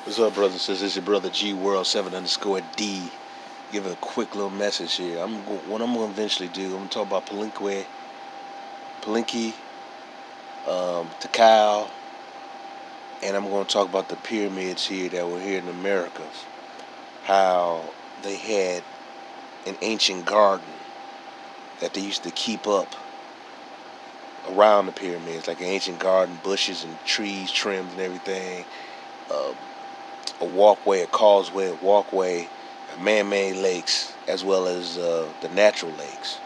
What's up, brothers and sisters? It's your brother G World 7 underscore D. Give a quick little message here. What I'm gonna eventually do. I'm gonna talk about Palenque, Tikal, and I'm gonna talk about the pyramids here that were here in the Americas. How they had an ancient garden that they used to keep up around the pyramids, like an ancient garden, bushes and trees trimmed and everything. Uh, a walkway, a causeway, a walkway, man-made lakes, as well as the natural lakes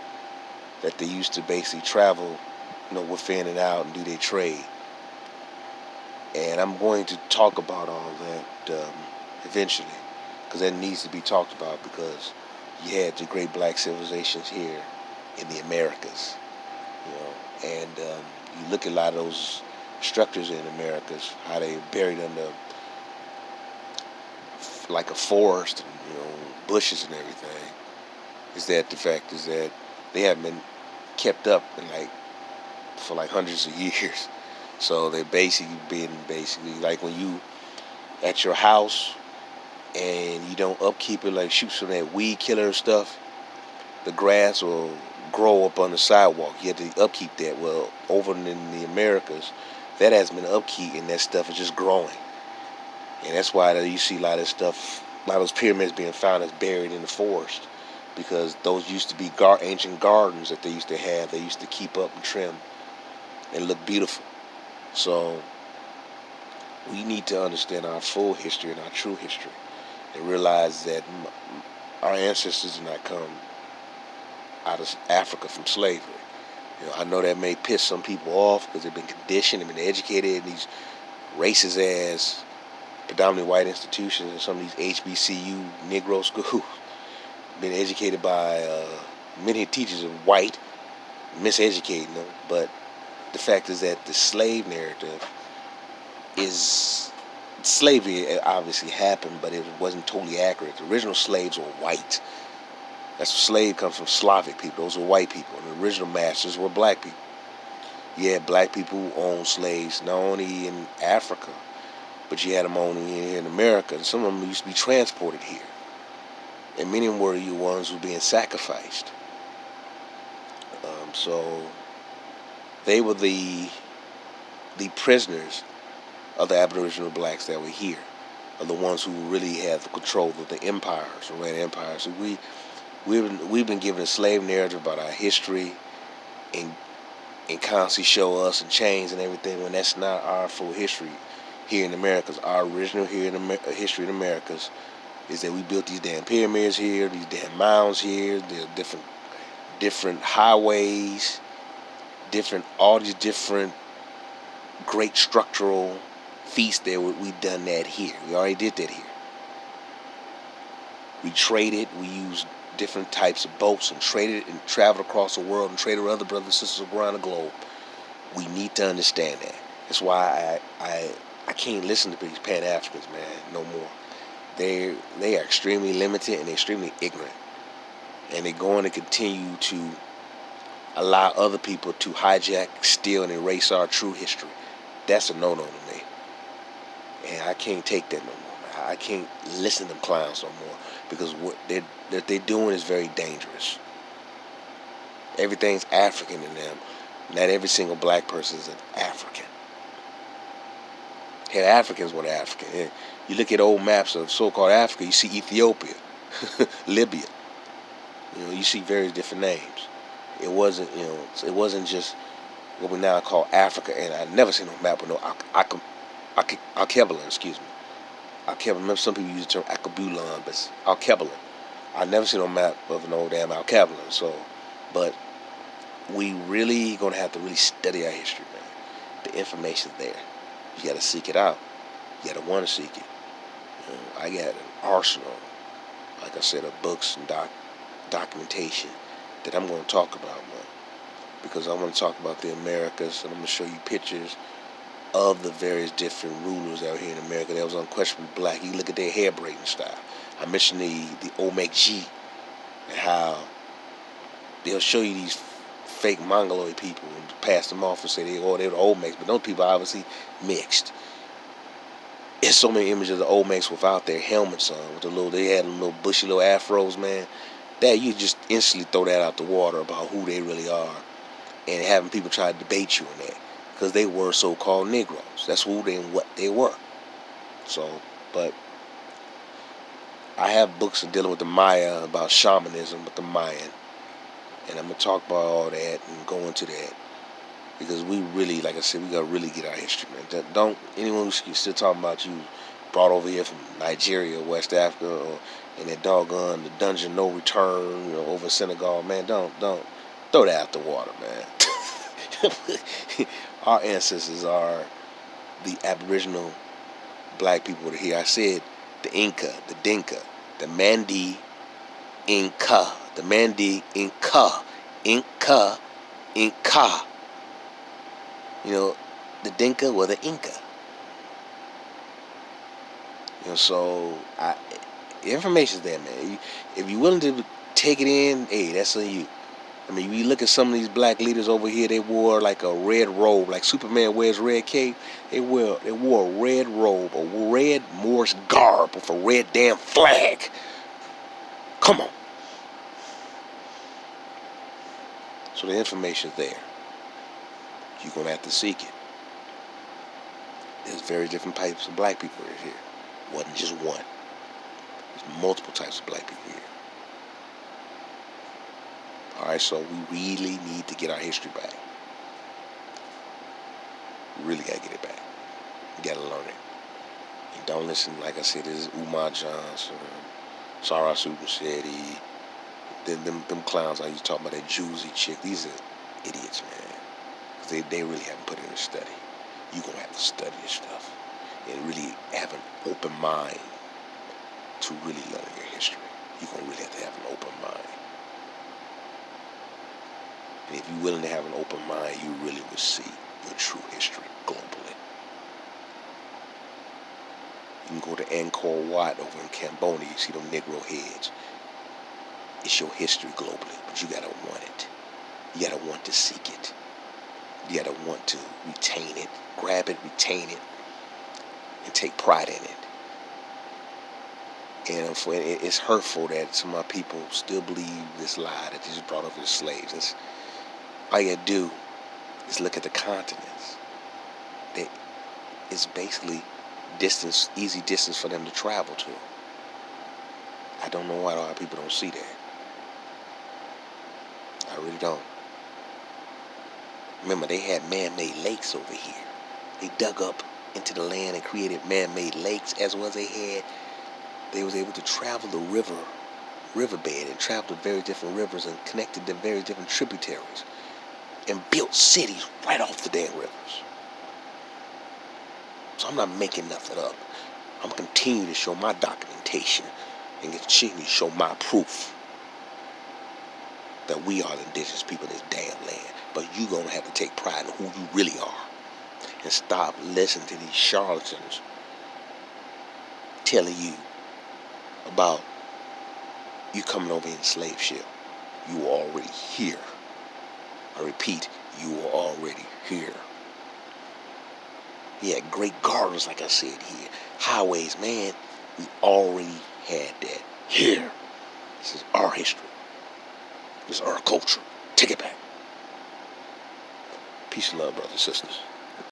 that they used to basically travel, within and out and do their trade. And I'm going to talk about all that eventually, because that needs to be talked about because you had the great black civilizations here in the Americas, and you look at a lot of those structures in Americas, how they buried under like a forest, and, bushes and everything. Is that the fact is that they haven't been kept up in for hundreds of years. So they're basically like when you at your house and you don't upkeep it, like shoot some of that weed killer stuff, the grass will grow up on the sidewalk. You have to upkeep that. Well, over in the Americas, that hasn't been upkeep, and that stuff is just growing. And that's why you see a lot of stuff, a lot of those pyramids being found that's buried in the forest, because those used to be ancient gardens that they used to have. They used to keep up and trim and look beautiful. So we need to understand our full history and our true history, and realize that our ancestors did not come out of Africa from slavery. I know that may piss some people off because they've been conditioned, they've been educated in these racist ass, predominantly white institutions, and some of these HBCU Negro schools, been educated by many teachers are white, miseducating them. But the fact is that the slave narrative is slavery obviously happened, but it wasn't totally accurate. The original slaves were white. That's slave comes from Slavic people. Those were white people. And the original masters were black people. Yeah, black people who owned slaves not only in Africa, but you had them only here in America. And some of them used to be transported here. And many of them were the ones who were being sacrificed. So they were the prisoners of the Aboriginal blacks that were here, are the ones who really had the control of the empires, or ran empires. So we've been given a slave narrative about our history, and constantly show us and change and everything, when that's not our full history here in Americas. Our original history in Americas is that we built these damn pyramids here, these damn mounds here, the different highways, all these different great structural feats that we've done that here. We already did that here. We traded, we used different types of boats and traded and traveled across the world and traded with other brothers and sisters around the globe. We need to understand that. That's why I can't listen to these Pan-Africans, man, no more. They are extremely limited and extremely ignorant. And they're going to continue to allow other people to hijack, steal, and erase our true history. That's a no-no to me. And I can't take that no more. I can't listen to them clowns no more, because what they're doing is very dangerous. Everything's African in them. Not every single black person is an African. Hell, Africans were African. You look at old maps of so-called Africa, you see Ethiopia, Libya. You see various different names. It wasn't just what we now call Africa. And I never seen no map with no Alkebulan, excuse me. Remember some people use the term Alkebulan, but it's Alkebulan. I never seen no map of no damn Alkebulan. So, but we really gonna have to really study our history, man. The information's there. You gotta seek it out. You gotta want to seek it. I got an arsenal, like I said, of books and documentation that I'm gonna talk about, man. Because I want to talk about the Americas, and I'm gonna show you pictures of the various different rulers out here in America that was unquestionably black. You look at their hair braiding style. I mentioned the Omek-G, and how they'll show you these fake Mongoloid people and pass them off and say they're the Olmecs, but those people are obviously mixed. It's so many images of the Olmecs without their helmets on, with the little, they had them little bushy little afros, man. That you just instantly throw that out the water about who they really are, and having people try to debate you on that, because they were so-called Negroes. That's who they and what they were. So, but I have books dealing with the Maya, about shamanism with the Mayan, and I'm gonna talk about all that and go into that, because we really, like I said, we gotta really get our history, man. Don't anyone who's still talking about you brought over here from Nigeria, West Africa, or in that doggone the dungeon no return, over Senegal, man. Don't throw that out the water, man. Our ancestors are the Aboriginal black people that are here. I said the Inca, the Dinka, the Mandi Inca, the Mandi Inca, Inca, Inca. The Dinka were the Inca. So the information's there, man. If you're willing to take it in, hey, that's on you. I mean, you look at some of these black leaders over here, they wore like a red robe, like Superman wears red cape. They wore a red robe, a red Morse garb with a red damn flag. Come on. So the information's there. You're going to have to seek it. There's very different types of black people here. It wasn't just one. There's multiple types of black people here. Alright, so we really need to get our history back. We really got to get it back. We got to learn it. And don't listen, like I said, this is Umar Johnson, Sarah Shetty, them clowns I used to talk about, that Juicy chick. These are idiots, man. Because they really haven't put in a study. You're going to have to study this stuff and really have an open mind to really learn your history. You're going to really have to have an open mind. And if you're willing to have an open mind, you really will see your true history globally. You can go to Angkor Wat over in Cambodia, you see them Negro heads. It's your history globally, but you gotta want it. You gotta want to seek it. You gotta want to retain it, grab it, retain it, and take pride in it. And it's hurtful that some of our people still believe this lie that they just brought over the slaves. All you gotta do is look at the continents. It's basically easy distance for them to travel to. I don't know why a lot of people don't see that. I really don't. Remember, they had man-made lakes over here. They dug up into the land and created man-made lakes, as well as they was able to travel the riverbed and travel to very different rivers and connected to very different tributaries and built cities right off the damn rivers. So I'm not making nothing up. I'm going to continue to show my documentation and continue to show my proof that we are the indigenous people in this damn land. But you're going to have to take pride in who you really are and stop listening to these charlatans telling you about you coming over in a slave ship. You were already here. I repeat, you were already here. He had great gardens, like I said here. Highways, man, we already had that here. This is our history. This is our culture. Take it back. Peace and love, brothers and sisters.